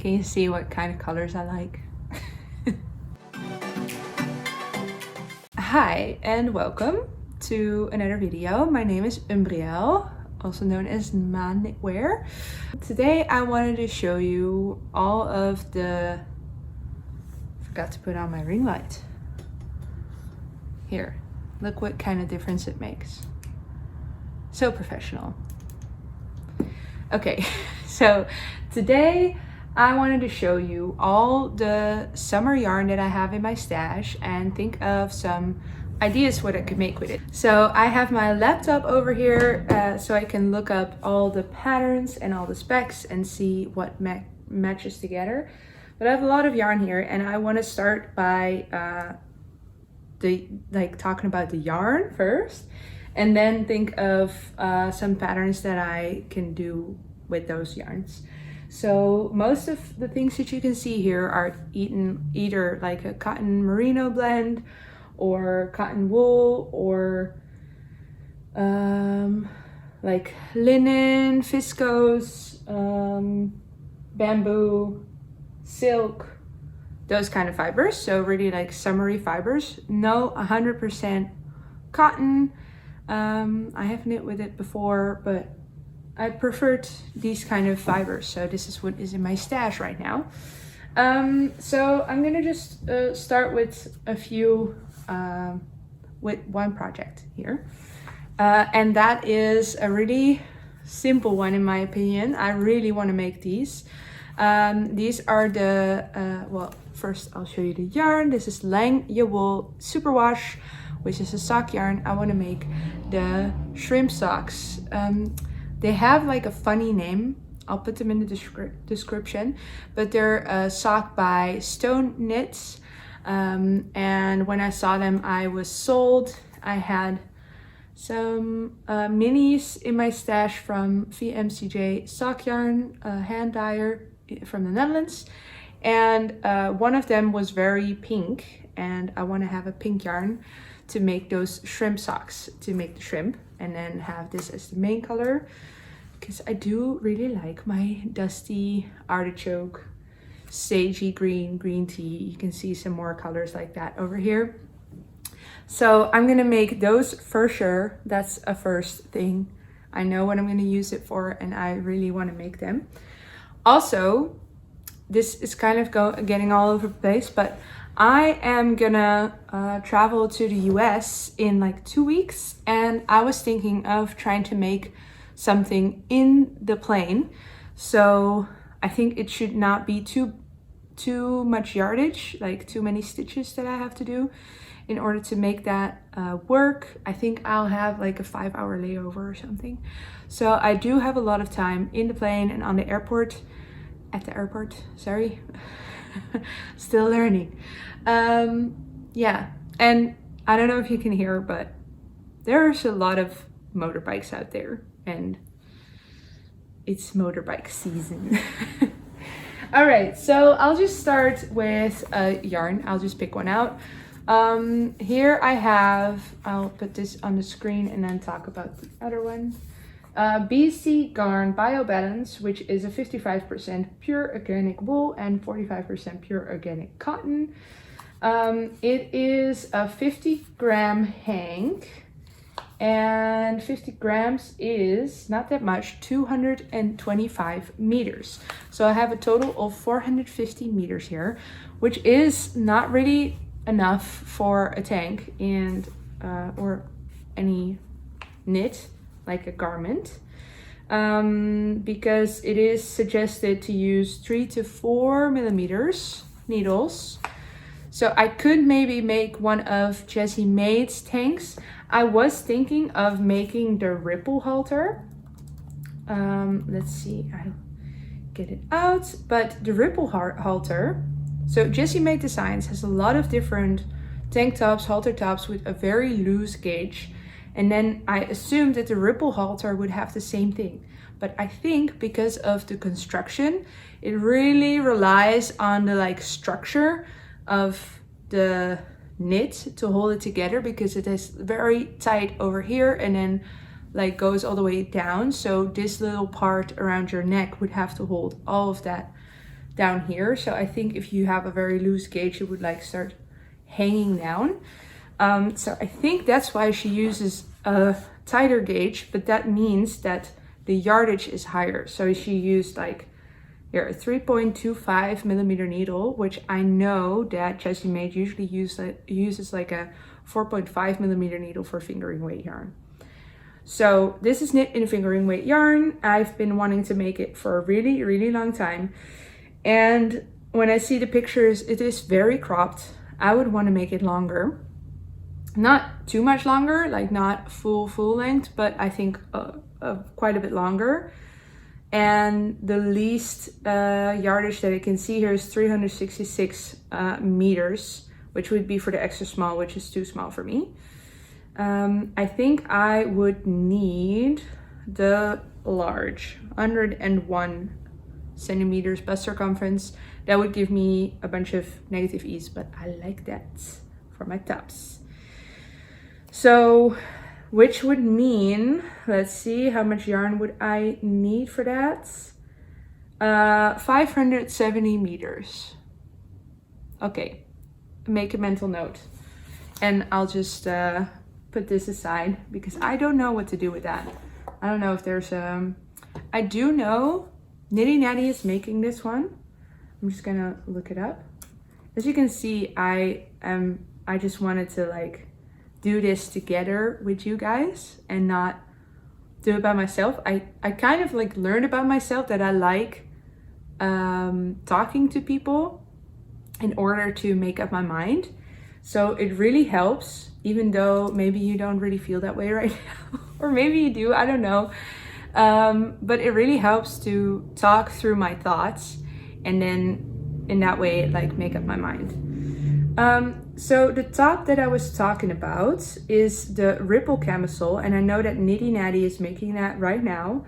Can you see what kind of colors I like? Hi and welcome to another video. My name is Belle, also known as maanknitwear. Today I wanted to show you all of the... Forgot to put on my ring light. Here, look what kind of difference it makes. So professional. Okay, so today I wanted to show you all the summer yarn that I have in my stash and think of some ideas what I could make with it. So I have my laptop over here so I can look up all the patterns and all the specs and see what matches together. But I have a lot of yarn here and I want to start by talking about the yarn first, and then think of some patterns that I can do with those yarns. So most of the things that you can see here are either like a cotton merino blend or cotton wool or like linen, viscose, bamboo, silk, those kind of fibers. So really like summery fibers. No 100% cotton. I have knit with it before, but I preferred these kind of fibers. So this is what is in my stash right now. So I'm gonna just start with a few, with one project here. And that is a really simple one in my opinion. I really want to make these. These are the, well, first I'll show you the yarn. This is Lang Wool Superwash, which is a sock yarn. I want to make the shrimp socks. They have like a funny name. I'll put them in the description, but they're a sock by Stone Knits. And when I saw them, I was sold. I had some minis in my stash from VMCJ Sock Yarn, hand dyer from the Netherlands. And one of them was very pink, and I want to have a pink yarn to make those shrimp socks, to make the shrimp, and then have this as the main color, because I do really like my dusty artichoke, sagey green tea. You can see some more colors like that over here. So I'm gonna make those for sure. That's a first thing. I know what I'm gonna use it for, and I really want to make them. Also, this is kind of getting all over the place, but I am gonna travel to the US in like 2 weeks, and I was thinking of trying to make something in the plane. So I think it should not be too much yardage, like too many stitches that I have to do in order to make that work. I think I'll have like a 5-hour layover or something. So I do have a lot of time in the plane and on the airport, sorry. Still learning. Yeah, and I don't know if you can hear, but there's a lot of motorbikes out there and it's motorbike season. All right, so I'll just start with a yarn. I'll just pick one out. Here I have, I'll put this on the screen and then talk about the other one. BC Garn Bio Balance, which is a 55% pure organic wool and 45% pure organic cotton. It is a 50-gram hank, and 50 grams is not that much, 225 meters. So I have a total of 450 meters here, which is not really enough for a tank and or any knit like a garment, because it is suggested to use 3 to 4 millimeters needles. So I could maybe make one of Jessie Maid's tanks. I was thinking of making the ripple halter. Let's see, I'll get it out. But the ripple halter, so Jessie Maid Designs has a lot of different tank tops, halter tops with a very loose gauge. And then I assumed that the ripple halter would have the same thing. But I think because of the construction, it really relies on the like structure of the knit to hold it together, because it is very tight over here and then like goes all the way down. So this little part around your neck would have to hold all of that down here. So I think if you have a very loose gauge, it would like start hanging down. So I think that's why she uses a tighter gauge, but that means that the yardage is higher. So she used like here a 3.25 millimeter needle, which I know that Jessie Maed usually uses like a 4.5 millimeter needle for fingering weight yarn. So this is knit in fingering weight yarn. I've been wanting to make it for a really, really long time. And when I see the pictures, it is very cropped. I would want to make it longer. Not too much longer, like not full length, but I think quite a bit longer. And the least yardage that I can see here is 366 meters, which would be for the extra small, which is too small for me. I think I would need the large, 101 centimeters bust circumference. That would give me a bunch of negative ease, but I like that for my tops. So, which would mean, let's see, how much yarn would I need for that? 570 meters. Okay, make a mental note. And I'll just put this aside because I don't know what to do with that. I don't know if there's I do know Nitty Natty is making this one. I'm just gonna look it up. As you can see, I just wanted to like do this together with you guys and not do it by myself. I kind of like learned about myself that I like talking to people in order to make up my mind. So it really helps, even though maybe you don't really feel that way right now, or maybe you do, I don't know. But it really helps to talk through my thoughts and then in that way like make up my mind. So the top that I was talking about is the ripple camisole, and I know that Nitty Natty is making that right now,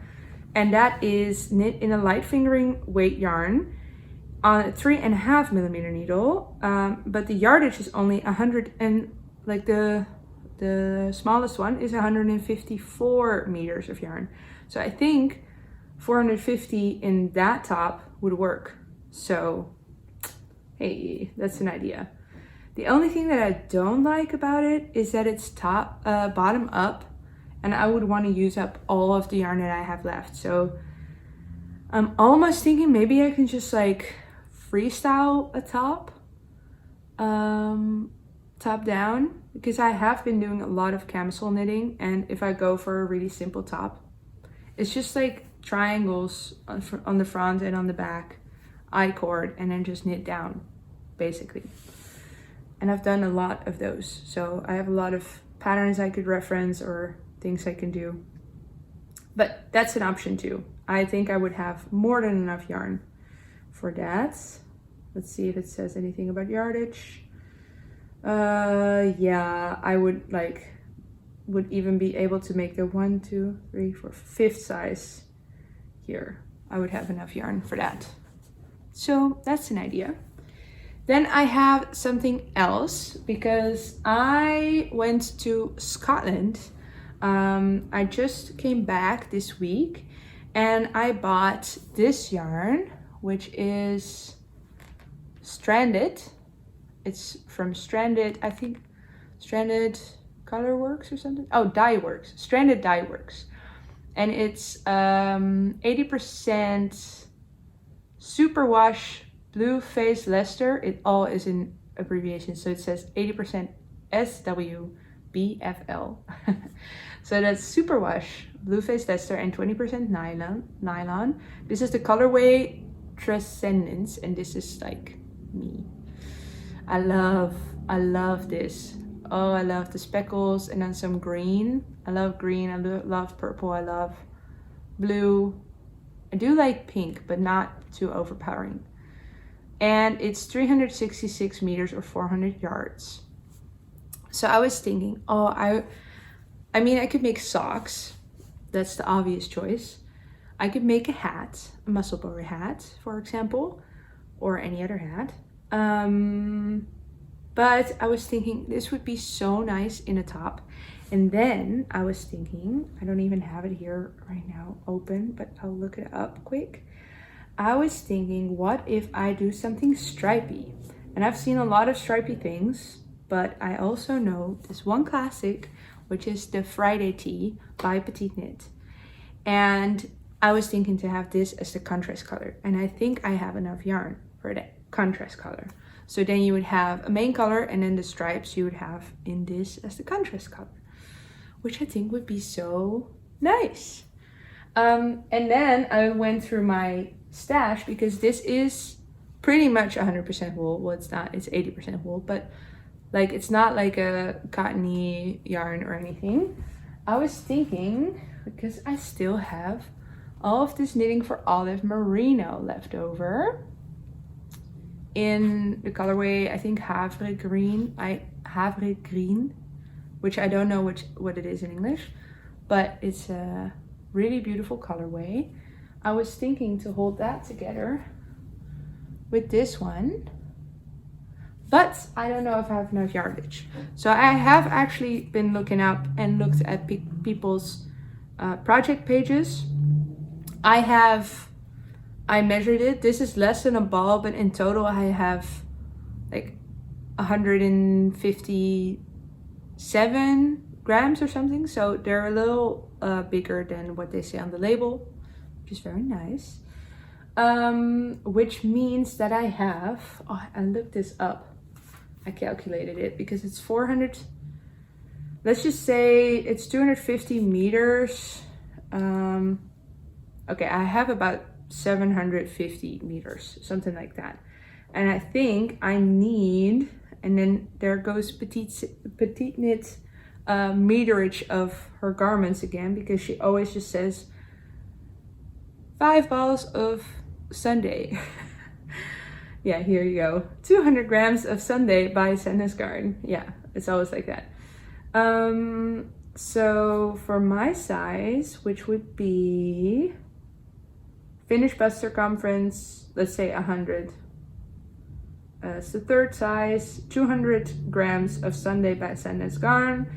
and that is knit in a light fingering weight yarn on a 3.5 millimeter needle, but the yardage is only 100 and like the smallest one is 154 meters of yarn. So I think 450 in that top would work. So hey, that's an idea. The only thing that I don't like about it is that it's bottom up, and I would want to use up all of the yarn that I have left. So I'm almost thinking maybe I can just like freestyle a top, top down, because I have been doing a lot of camisole knitting, and if I go for a really simple top, it's just like triangles on the front and on the back, I-cord, and then just knit down, basically. And I've done a lot of those, so I have a lot of patterns I could reference or things I can do. But that's an option too. I think I would have more than enough yarn for that. Let's see if it says anything about yardage. Yeah, I would even be able to make the 1, 2, 3, 4, 5th size here. I would have enough yarn for that. So that's an idea. Then I have something else because I went to Scotland. I just came back this week and I bought this yarn, which is Stranded. It's from Stranded, I think Stranded Color Works or something. Oh, Dye Works, Stranded Dye Works. And it's 80% superwash blue face Leicester. It all is in abbreviation, so it says 80% SWBFL. So that's superwash blue face Leicester and 20% nylon. This is the colorway Transcendence, and this is like me. I love this. Oh, I love the speckles and then some green. I love green. I love purple. I love blue. I do like pink, but not too overpowering. And it's 366 meters or 400 yards. So I was thinking, oh, I mean, I could make socks. That's the obvious choice. I could make a hat, a muscle bower hat, for example, or any other hat. But I was thinking this would be so nice in a top. And then I was thinking, I don't even have it here right now open, but I'll look it up quick. I was thinking, what if I do something stripy? And I've seen a lot of stripy things, but I also know this one classic, which is the Friday tee by Petite Knit. And I was thinking to have this as the contrast color. And I think I have enough yarn for that contrast color. So then you would have a main color, and then the stripes you would have in this as the contrast color, which I think would be so nice. And then I went through my stash, because this is pretty much 100% wool. Well, it's not, it's 80% wool, but like it's not like a cottony yarn or anything. I was thinking, because I still have all of this knitting for Olive merino left over in the colorway, I think Havre Green, which I don't know what it is in English, but it's a really beautiful colorway. I was thinking to hold that together with this one, but I don't know if I have enough yardage. So I have actually been looking up and looked at people's project pages. I measured it. This is less than a ball, but in total I have like 157 grams or something. So they're a little bigger than what they say on the label, which is very nice. Which means that I have, I looked this up. I calculated it because it's 400, let's just say it's 250 meters. Okay, I have about 750 meters, something like that. And I think I need, and then there goes Petite Knit meterage of her garments again, because she always just says 5 balls of Sunday. Yeah, here you go. 200 grams of Sunday by Sadness Garn. Yeah, it's always like that. So for my size, which would be finished bust circumference, let's say 100. It's the third size, 200 grams of Sunday by Sadness Garn,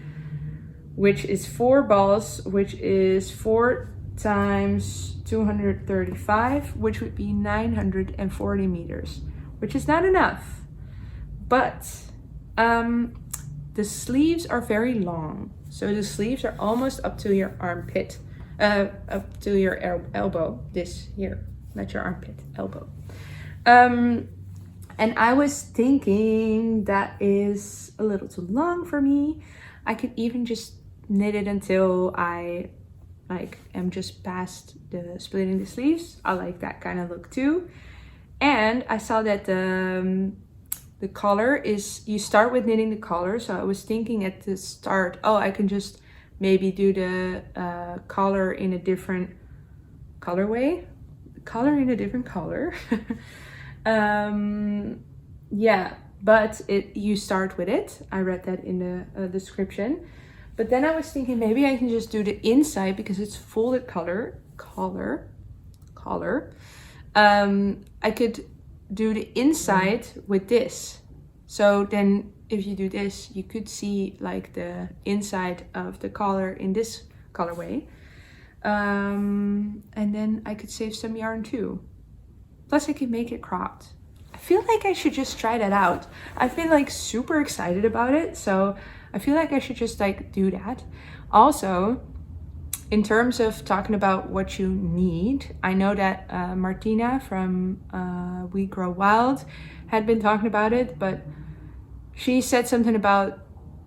which is 4 balls, which is 4 times 235, which would be 940 meters, which is not enough. But the sleeves are very long. So the sleeves are almost up to your armpit, up to your elbow, this here, not your armpit, elbow. And I was thinking that is a little too long for me. I could even just knit it until I am just past the splitting the sleeves. I like that kind of look too. And I saw that the collar is, you start with knitting the collar. So I was thinking at the start, oh, I can just maybe do the collar in a different colorway. Color in a different color. Yeah, but you start with it. I read that in the description. But then I was thinking maybe I can just do the inside because it's folded collar. I could do the inside with this. So then if you do this, you could see like the inside of the collar in this colorway. And then I could save some yarn too. Plus I could make it cropped. I feel like I should just try that out. I've been like super excited about it. So I feel like I should just like do that. Also, in terms of talking about what you need, I know that Martina from We Grow Wild had been talking about it, but she said something about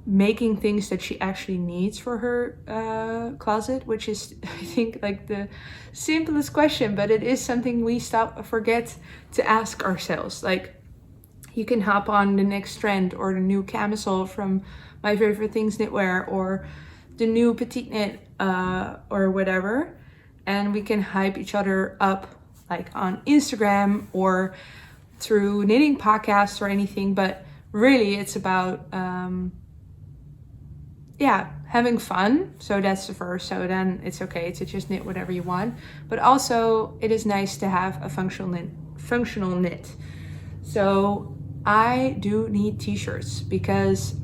making things that she actually needs for her closet, which is, I think, like the simplest question, but it is something we forget to ask ourselves. Like, you can hop on the next trend or the new camisole from My Favorite Things Knitwear or the new Petite Knit or whatever, and we can hype each other up like on Instagram or through knitting podcasts or anything, but really it's about having fun. So that's the first. So then it's okay to just knit whatever you want, but also it is nice to have a functional knit. So I do need t-shirts because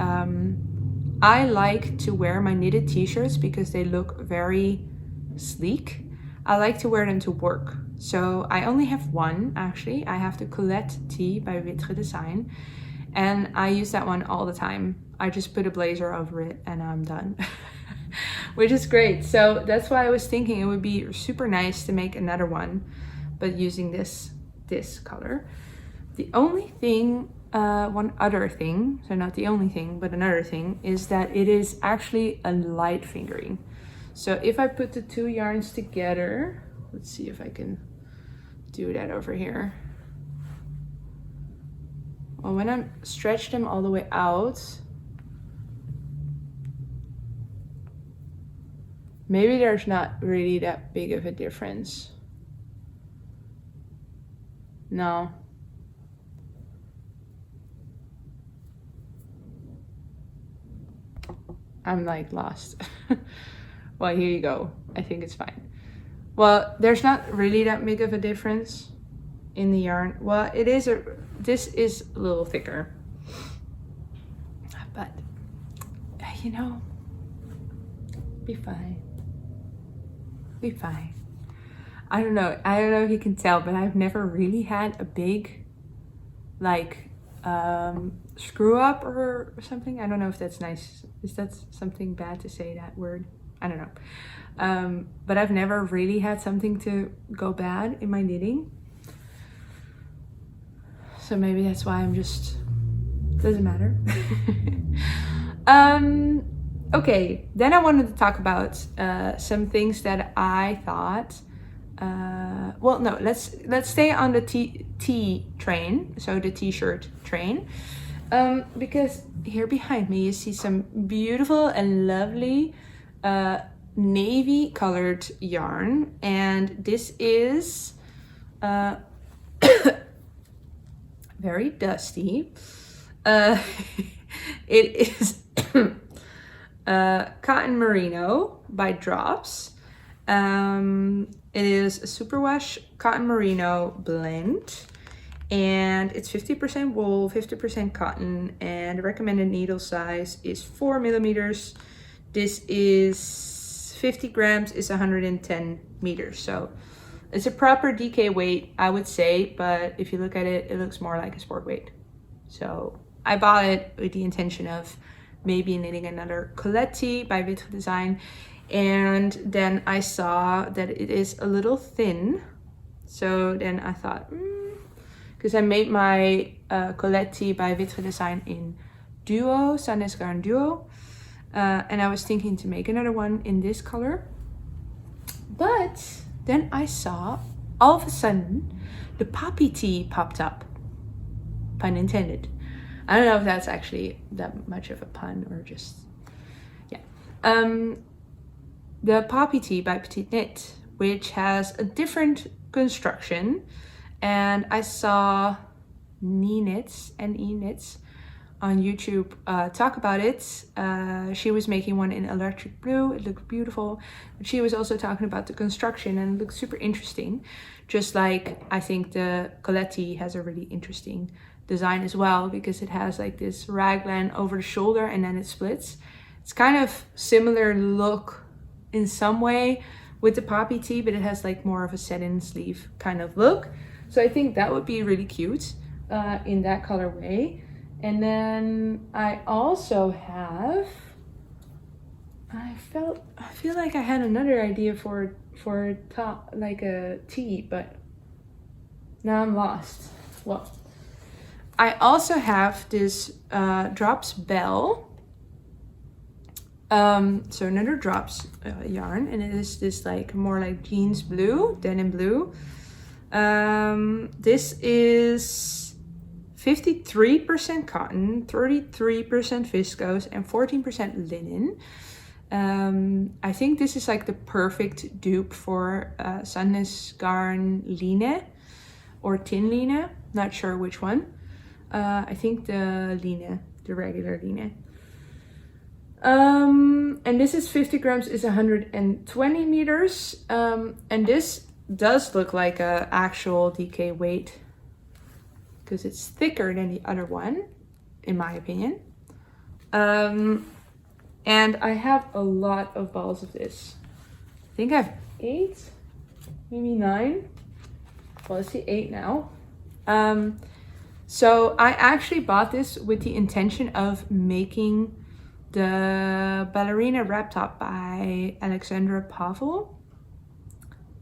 I like to wear my knitted t-shirts because they look very sleek. I like to wear them to work. So I only have one actually. I have the Colette tee by Vitre Design, and I use that one all the time. I just put a blazer over it and I'm done. Which is great. So that's why I was thinking it would be super nice to make another one, but using this color. The only thing, one other thing, so not the only thing, but another thing, is that it is actually a light fingering. So if I put the two yarns together, let's see if I can do that over here. Well, when I stretch them all the way out, maybe there's not really that big of a difference. No. I'm like lost. Well, here you go. I think it's fine. Well, there's not really that big of a difference in the yarn. Well, it is this is a little thicker. But, you know, be fine. Be fine. I don't know if you can tell, but I've never really had a big, like, screw up or something. I don't know if that's nice. Is that something bad to say, that word? I don't know. But I've never really had something to go bad in my knitting. So maybe that's why I'm just, doesn't matter. Okay, then I wanted to talk about some things that I thought, well, no, let's stay on the T train, so the t-shirt train, because here behind me you see some beautiful and lovely navy colored yarn, and this is very dusty. It is cotton merino by Drops. It is a superwash cotton merino blend, and it's 50% wool, 50% cotton, and the recommended needle size is 4 millimeters. This is 50 grams, is 110 meters. So it's a proper DK weight, I would say, but if you look at it, it looks more like a sport weight. So I bought it with the intention of maybe knitting another Colette tee by Vitre Design. And then I saw that it is a little thin. So then I thought, because I made my Colette tee by Vitre Design in Duo, Sandnes Garn Duo. And I was thinking to make another one in this color. But then I saw, all of a sudden, the poppy tee popped up. Pun intended. I don't know if that's actually that much of a pun or just, yeah. The poppy tee by Petite Knit, which has a different construction. And I saw Knits on YouTube talk about it. She was making one in electric blue. It looked beautiful. But she was also talking about the construction, and it looked super interesting. Just like I think the Colette tee has a really interesting design as well, because it has like this raglan over the shoulder and then it splits. It's kind of similar look in some way with the poppy tee, but it has like more of a set-in sleeve kind of look. So I think that would be really cute in that colorway. And then I also have, I feel like I had another idea for top, like a tee, but now I'm lost. Well, I also have this Drops Belle. So another Drops yarn, and it is this like more like jeans blue, denim blue. This is 53% cotton, 33% viscose, and 14% linen. I think this is like the perfect dupe for Sandnes Garn Line or Tin Line, not sure which one. I think the Line, the regular Line. And this is 50 grams, is 120 meters. And this does look like a actual DK weight because it's thicker than the other one, in my opinion. And I have a lot of balls of this. I think I have 8, maybe 9. well, it's the 8 now. So I actually bought this with the intention of making the ballerina wrap top by Alexandra Pavel,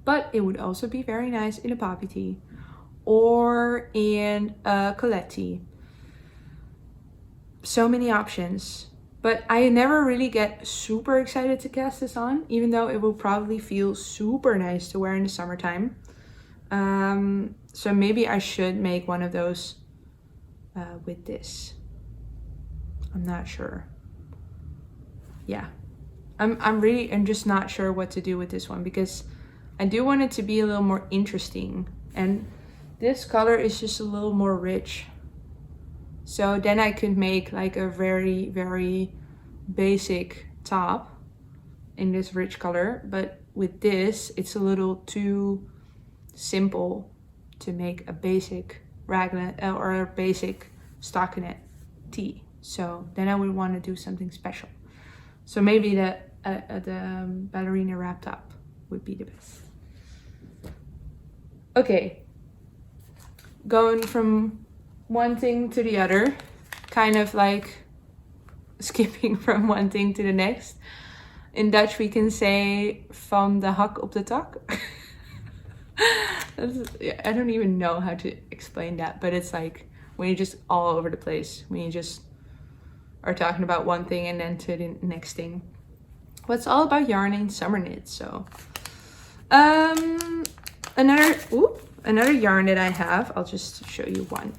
but it would also be very nice in a poppy tee or in a Colette tee. So many options, but I never really get super excited to cast this on, even though it will probably feel super nice to wear in the summertime. So maybe I should make one of those with this. I'm not sure. Yeah, I'm just not sure what to do with this one, because I do want it to be a little more interesting, and this color is just a little more rich. So then I could make like a very, very basic top in this rich color, but with this, it's a little too simple to make a basic raglan or a basic stockinette tee. So then I would want to do something special. So maybe the ballerina wrap top would be the best. Okay, going from one thing to the other, kind of like skipping from one thing to the next. In Dutch we can say van de hak op de tak. I don't even know how to explain that, but it's like when you're just all over the place, when you just are talking about one thing and then to the next thing. Well, it's all about yarning summer knits. So another yarn that I have, I'll just show you one,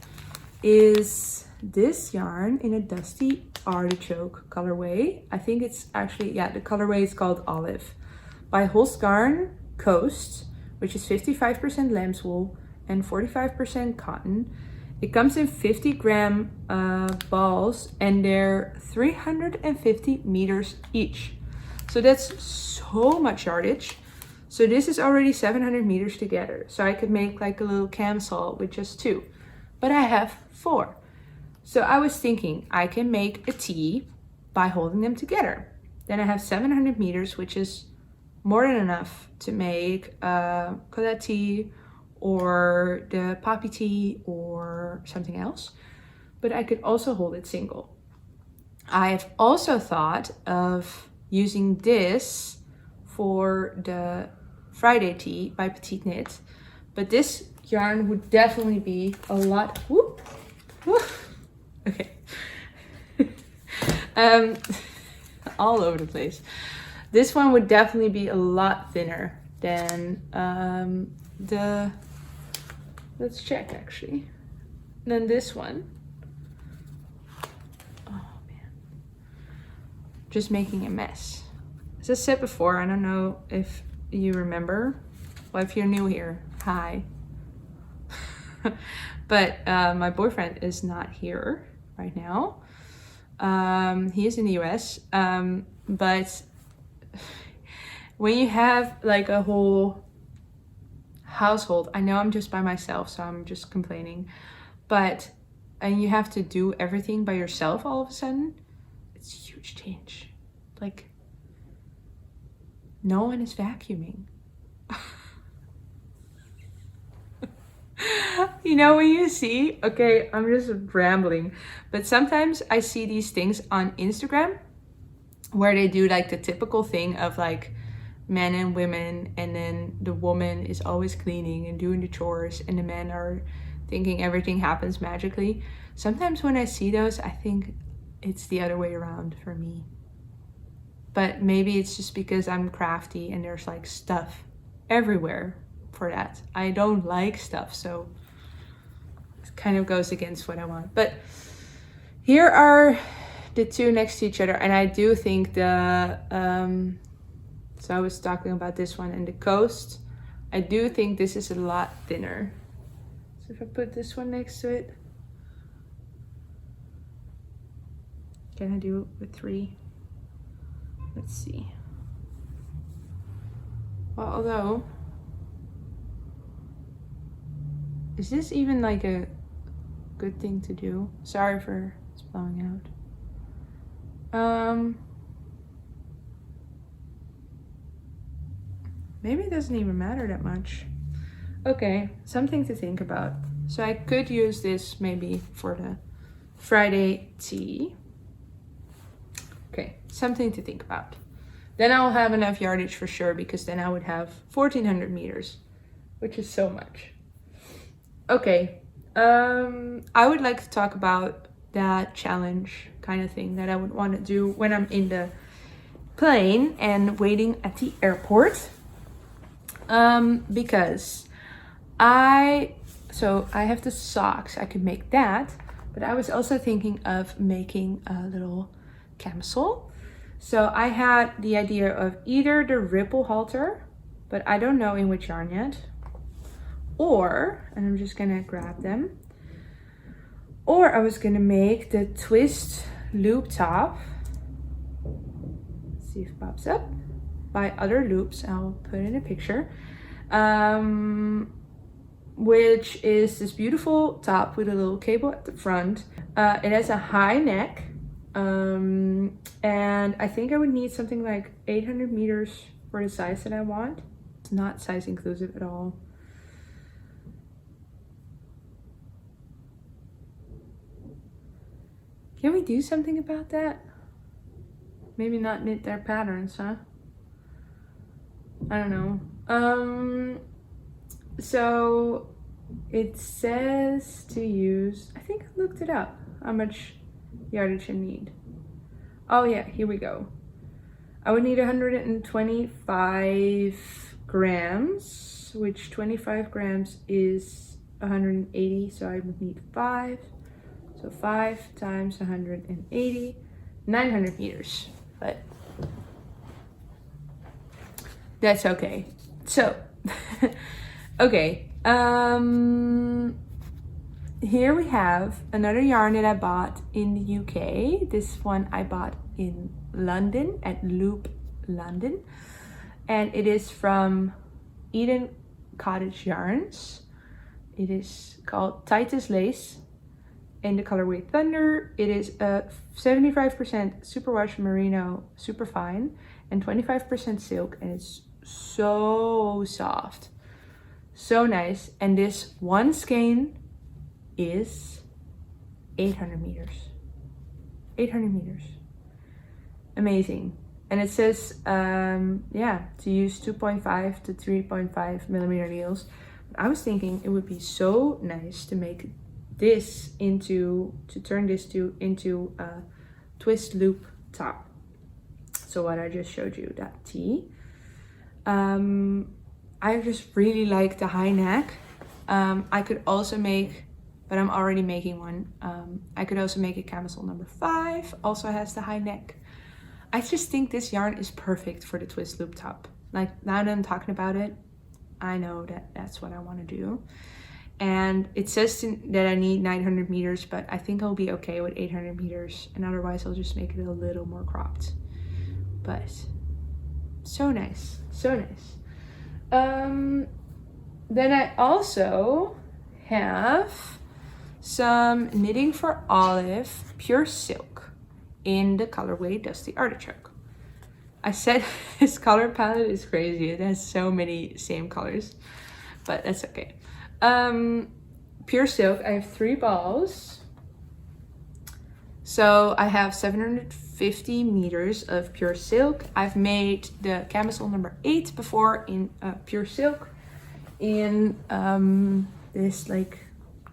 is this yarn in a dusty artichoke colorway. I think it's actually, yeah, the colorway is called Olive, by Holst Coast, which is 55% lamb's wool and 45% cotton. It comes in 50 gram balls, and they're 350 meters each. So that's so much yardage. So this is already 700 meters together. So I could make like a little camisole with just 2, but I have 4. So I was thinking I can make a tee by holding them together. Then I have 700 meters, which is more than enough to make a Colette tee or the poppy tee or something else. But I could also hold it single. I've also thought of using this for the Friday tee by Petite Knit, but this yarn would definitely be a lot, okay, all over the place. This one would definitely be a lot thinner than let's check actually, than this one. Oh man, just making a mess. As I said before, I don't know if you remember, well, if you're new here, hi. But my boyfriend is not here right now. He is in the US, but when you have like a whole household, I know I'm just by myself, so I'm just complaining, but and you have to do everything by yourself all of a sudden, it's a huge change. Like, no one is vacuuming. You know, when you see, okay, I'm just rambling, but sometimes I see these things on Instagram where they do like the typical thing of like men and women, and then the woman is always cleaning and doing the chores and the men are thinking everything happens magically. Sometimes when I see those, I think it's the other way around for me. But maybe it's just because I'm crafty and there's like stuff everywhere for that. I don't like stuff, so it kind of goes against what I want. But here are the two next to each other, and I do think the so I was talking about this one and the Coast. I do think this is a lot thinner. So if I put this one next to it, can I do it with 3? Let's see. Well, although, is this even like a good thing to do? Sorry for blowing out. Maybe it doesn't even matter that much. Okay, something to think about. So I could use this maybe for the Friday tea. Okay, something to think about. Then I'll have enough yardage for sure, because then I would have 1400 meters, which is so much. Okay, I would like to talk about that challenge kind of thing that I would want to do when I'm in the plane and waiting at the airport. Because I have the socks, I could make that, but I was also thinking of making a little camisole. So I had the idea of either the ripple halter, but I don't know in which yarn yet, or, and I'm just gonna grab them, or I was gonna make the twist loop top. Let's see if it pops up. By Other Loops, I'll put in a picture, which is this beautiful top with a little cable at the front. It has a high neck, and I think I would need something like 800 meters for the size that I want. It's not size inclusive at all. Can we do something about that? Maybe not knit their patterns, huh? I don't know. So it says to use, I think I looked it up, how much yardage I need. Oh yeah, here we go. I would need 125 grams, which 25 grams is 180, so I would need 5. So 5 times 180, 900 meters, but that's okay. So, okay. Here we have another yarn that I bought in the UK. This one I bought in London at Loop London, and it is from Eden Cottage Yarns. It is called Titus Lace in the colorway Thunder. It is a 75% superwash merino super fine and 25% silk, and it's so soft, so nice. And this one skein is 800 meters. 800 meters. Amazing. And it says, yeah, to use 2.5 to 3.5 millimeter needles. But I was thinking it would be so nice to make this into, to turn this into a twist loop top. So what I just showed you, that tee. I just really like the high neck. I could also make, but I'm already making one. I could also make a camisole number 5, also has the high neck. I just think this yarn is perfect for the twist loop top. Like, now that I'm talking about it, I know that that's what I want to do. And it says that I need 900 meters, but I think I'll be okay with 800 meters. And otherwise I'll just make it a little more cropped. But so nice, so nice. Then I also have some Knitting for Olive pure silk in the colorway Dusty Artichoke. I said this color palette is crazy. It has so many same colors, but that's okay. Pure silk, I have 3 balls. So I have 750 meters of pure silk. I've made the camisole number 8 before in pure silk in this like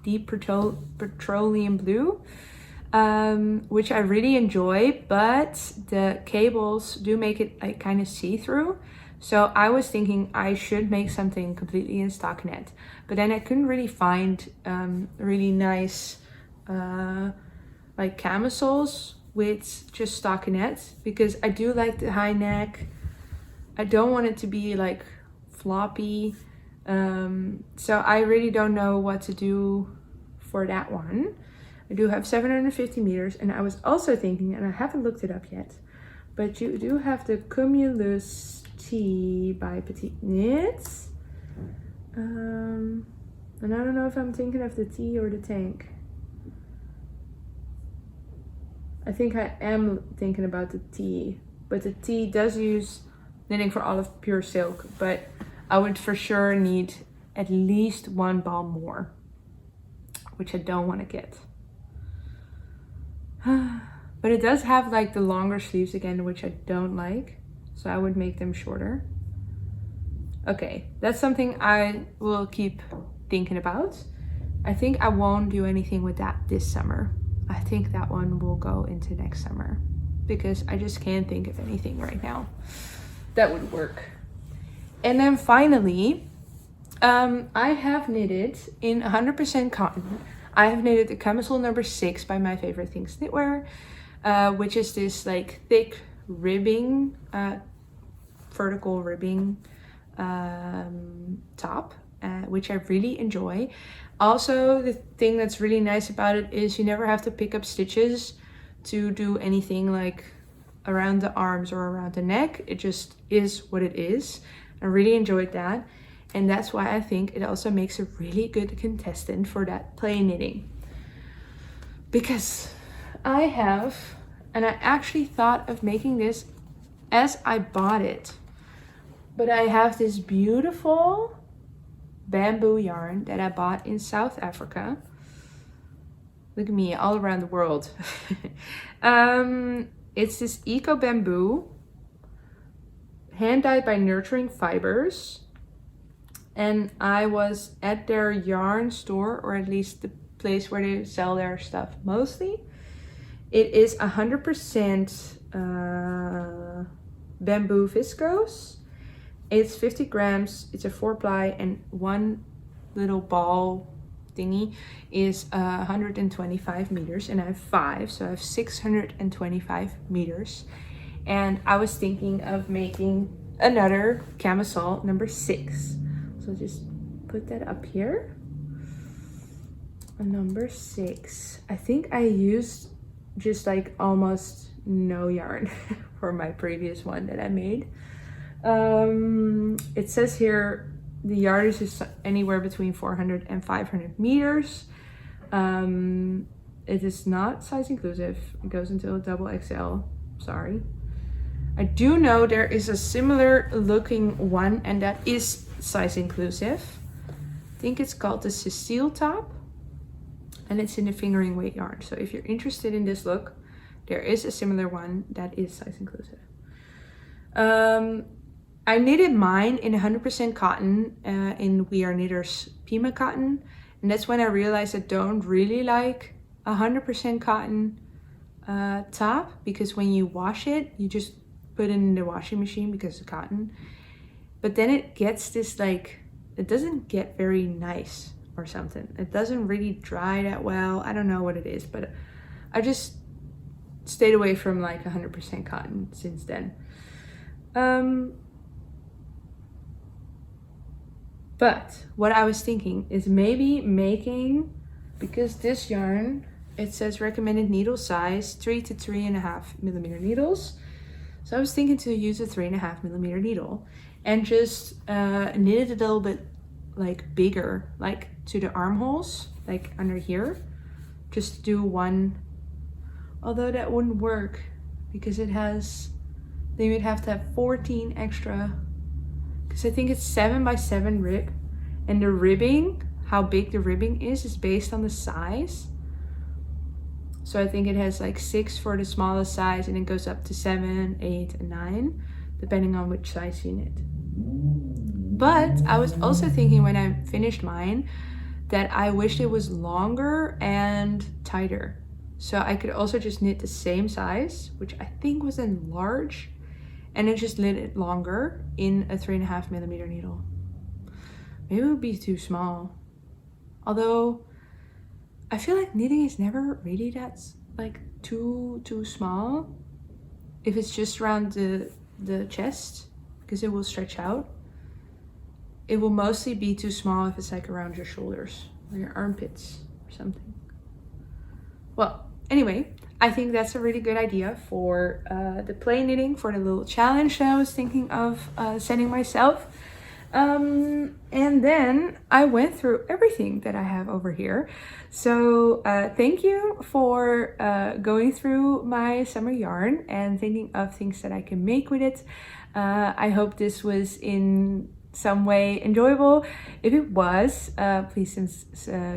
deep petroleum blue, which I really enjoy, but the cables do make it like kind of see-through. So I was thinking I should make something completely in stockinette, but then I couldn't really find really nice like camisoles with just stockinette, because I do like the high neck. I don't want it to be like floppy. So I really don't know what to do for that one. I do have 750 meters, and I was also thinking, and I haven't looked it up yet, but you do have the Cumulus Tee by Petite Knits. And I don't know if I'm thinking of the tee or the tank. I think I am thinking about the tee, but the tee does use Knitting for Olive pure silk, but I would for sure need at least one ball more, which I don't want to get. But it does have like the longer sleeves again, which I don't like. So I would make them shorter. Okay, that's something I will keep thinking about. I think I won't do anything with that this summer. I think that one will go into next summer because I just can't think of anything right now that would work. And then finally, I have knitted in 100% cotton. I have knitted the camisole number 6 by My Favorite Things Knitwear, which is this like thick ribbing, vertical ribbing top, which I really enjoy. Also, the thing that's really nice about it is you never have to pick up stitches to do anything like around the arms or around the neck. It just is what it is. I really enjoyed that. And that's why I think it also makes a really good contestant for that plain knitting. Because I have, and I actually thought of making this as I bought it, but I have this beautiful bamboo yarn that I bought in South Africa. Look at me, all around the world. It's this eco bamboo, hand dyed by Nurturing Fibers. And I was at their yarn store, or at least the place where they sell their stuff mostly. It is 100% bamboo viscose. It's 50 grams, it's a 4-ply, and one little ball thingy is 125 meters, and I have 5, so I have 625 meters. And I was thinking of making another camisole number 6. So just put that up here. Number 6. I think I used just like almost no yarn for my previous one that I made. It says here the yardage is anywhere between 400 and 500 meters. It is not size inclusive. It goes until double XL. Sorry. I do know there is a similar looking one, and that is size inclusive. I think it's called the Cecile top, and it's in the fingering weight yarn. So if you're interested in this look, there is a similar one that is size inclusive. I knitted mine in 100% cotton in We Are Knitters Pima cotton, and that's when I realized I don't really like 100% cotton top, because when you wash it, you just put it in the washing machine because of cotton, but then it gets this like, it doesn't get very nice or something. It doesn't really dry that well. I don't know what it is, but I just stayed away from like 100% cotton since then. But what I was thinking is maybe making, because this yarn, it says recommended needle size 3 to 3.5 millimeter needles. So I was thinking to use a 3.5 millimeter needle and just knit it a little bit like bigger, like to the armholes, like under here. Just do one, although that wouldn't work because it has, then you'd have to have 14 extra, because I think it's 7 by 7 rib, and the ribbing, how big the ribbing is based on the size. So I think it has like 6 for the smallest size, and it goes up to 7, 8, and 9, depending on which size you knit. But I was also thinking when I finished mine that I wished it was longer and tighter. So I could also just knit the same size, which I think was in large, and then just knit it longer in a 3.5 millimeter needle. Maybe it would be too small. Although I feel like knitting is never really that like too small if it's just around the chest, because it will stretch out. It will mostly be too small if it's like around your shoulders or your armpits or something. Well, anyway, I think that's a really good idea for the play knitting, for the little challenge that I was thinking of setting myself. And then I went through everything that I have over here. So thank you for going through my summer yarn and thinking of things that I can make with it. I hope this was in some way enjoyable. If it was, please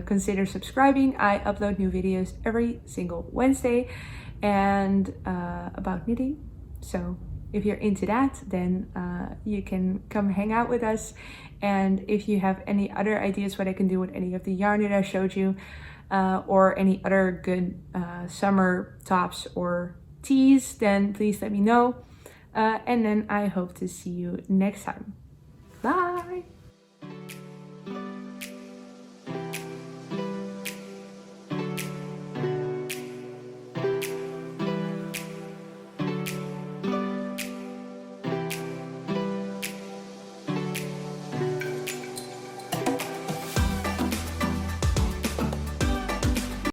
consider subscribing. I upload new videos every single Wednesday and about knitting. So if you're into that, then you can come hang out with us. And if you have any other ideas what I can do with any of the yarn that I showed you, or any other good summer tops or tees, then please let me know. And then I hope to see you next time. Bye!